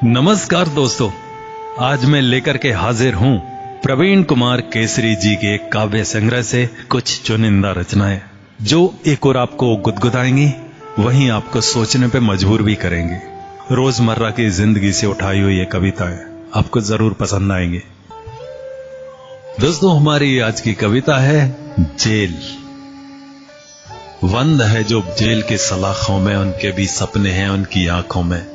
नमस्कार दोस्तों, आज मैं लेकर के हाजिर हूं प्रवीण कुमार केसरी जी के काव्य संग्रह से कुछ चुनिंदा रचनाएं जो एक और आपको गुदगुदाएंगी, वहीं आपको सोचने पे मजबूर भी करेंगी। रोजमर्रा की जिंदगी से उठाई हुई ये कविताएं आपको जरूर पसंद आएंगी। दोस्तों, हमारी आज की कविता है जेल। बंद है जो जेल की सलाखों में, उनके भी सपने हैं उनकी आंखों में।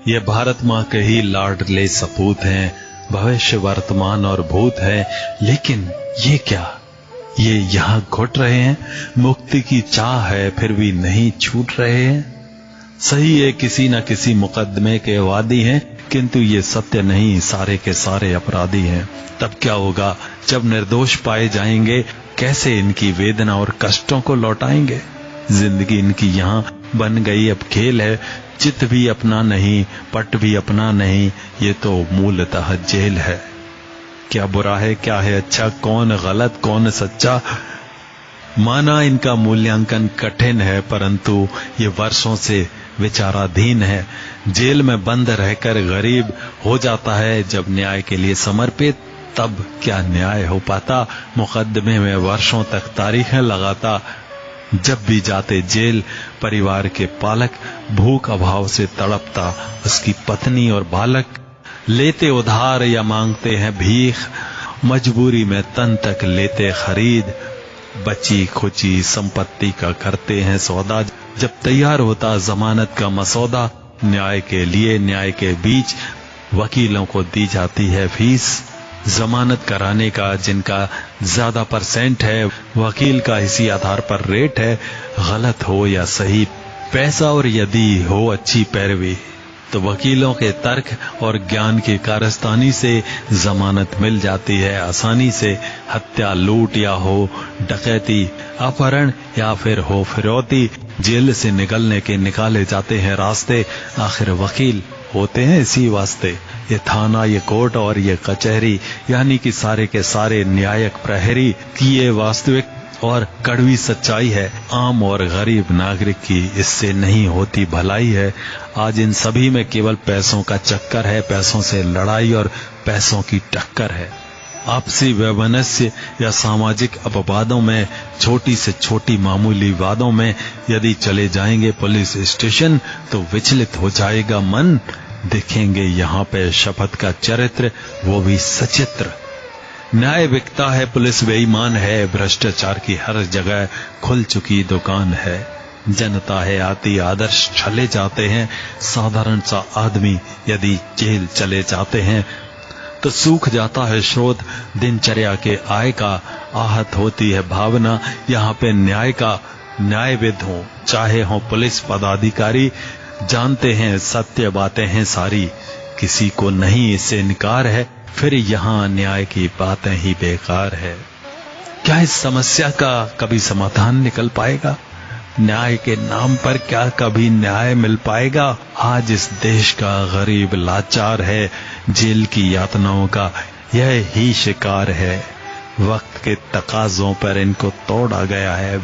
ये भारत माँ के ही लाडले सपूत हैं, भविष्य वर्तमान और भूत है। लेकिन ये क्या, ये यहाँ घुट रहे हैं। मुक्ति की चाह है फिर भी नहीं छूट रहे हैं। सही है किसी न किसी मुकदमे के वादी हैं, किंतु ये सत्य नहीं, सारे के सारे अपराधी हैं। तब क्या होगा जब निर्दोष पाए जाएंगे, कैसे इनकी वेदना और कष्टों को लौटाएंगे। जिंदगी इनकी यहाँ बन गई अब खेल है, चित भी अपना नहीं, पट भी अपना नहीं, ये तो मूलतः जेल है। क्या बुरा है क्या है अच्छा, कौन गलत कौन सच्चा, माना इनका मूल्यांकन कठिन है, परंतु ये वर्षों से विचाराधीन है। जेल में बंद रहकर गरीब हो जाता है जब न्याय के लिए समर्पित, तब क्या न्याय हो पाता। मुकदमे में वर्षों तक तारीखें लगाता, जब भी जाते जेल परिवार के पालक, भूख अभाव से तड़पता उसकी पत्नी और बालक। लेते उधार या मांगते हैं भीख, मजबूरी में तन तक लेते खरीद। बची खुची संपत्ति का करते हैं सौदा, जब तैयार होता जमानत का मसौदा। न्याय के लिए न्याय के बीच वकीलों को दी जाती है फीस। जमानत कराने का जिनका ज्यादा परसेंट है, वकील का इसी आधार पर रेट है। गलत हो या सही, पैसा और यदि हो अच्छी पैरवी, तो वकीलों के तर्क और ज्ञान की कारस्तानी से जमानत मिल जाती है आसानी से। हत्या लूट या हो डकैती, अपहरण या फिर हो फिरौती, जेल से निकलने के निकाले जाते हैं रास्ते। आखिर वकील होते हैं इसी वास्ते। ये थाना, ये कोर्ट और ये कचहरी, यानी कि सारे के सारे न्यायिक प्रहरी की ये वास्तविक और कड़वी सच्चाई है। आम और गरीब नागरिक की इससे नहीं होती भलाई है। आज इन सभी में केवल पैसों का चक्कर है, पैसों से लड़ाई और पैसों की टक्कर है। आपसी वैमनस्य या सामाजिक अपवादों में, छोटी से छोटी मामूली वादों में यदि चले जाएंगे पुलिस स्टेशन, तो विचलित हो जाएगा मन। देखेंगे यहाँ पे शपथ का चरित्र, वो भी सचित्र। न्याय बिकता है, पुलिस बेईमान है, भ्रष्टाचार की हर जगह खुल चुकी दुकान है। जनता है आती, आदर्श छले जाते हैं। साधारण सा आदमी यदि जेल चले जाते हैं तो सूख जाता है स्रोत दिनचर्या के आय का। आहत होती है भावना यहाँ पे न्याय का। न्यायविद हो चाहे हो पुलिस पदाधिकारी, जानते हैं सत्य बातें हैं सारी, किसी को नहीं इससे इनकार है। फिर यहाँ न्याय की बातें ही बेकार है। क्या इस समस्या का कभी समाधान निकल पाएगा? न्याय के नाम पर क्या कभी न्याय मिल पाएगा? आज इस देश का गरीब लाचार है, जेल की यातनाओं का यह ही शिकार है। वक्त के तकाजों पर इनको तोड़ा गया है,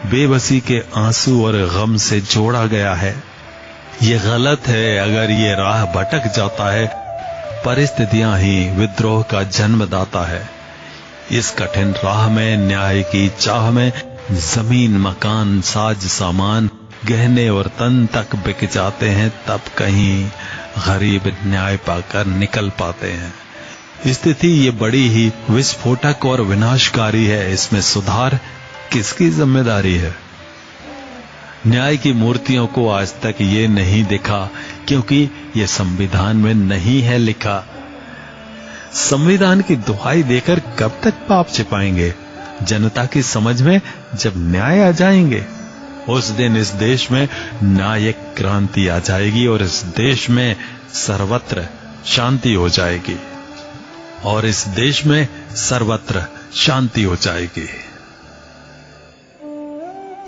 बेबसी के आंसू और गम से जोड़ा गया है। ये गलत है अगर ये राह भटक जाता है, परिस्थितियां ही विद्रोह का जन्मदाता है। इस कठिन राह में न्याय की चाह में जमीन मकान साज सामान गहने और तन तक बिक जाते हैं, तब कहीं गरीब न्याय पाकर निकल पाते हैं। स्थिति ये बड़ी ही विस्फोटक और विनाशकारी है। इसमें सुधार किसकी जिम्मेदारी है? न्याय की मूर्तियों को आज तक ये नहीं दिखा, क्योंकि ये संविधान में नहीं है लिखा। संविधान की दुहाई देकर कब तक पाप छिपाएंगे? जनता की समझ में जब न्याय आ जाएंगे, उस दिन इस देश में न्यायिक क्रांति आ जाएगी और इस देश में सर्वत्र शांति हो जाएगी।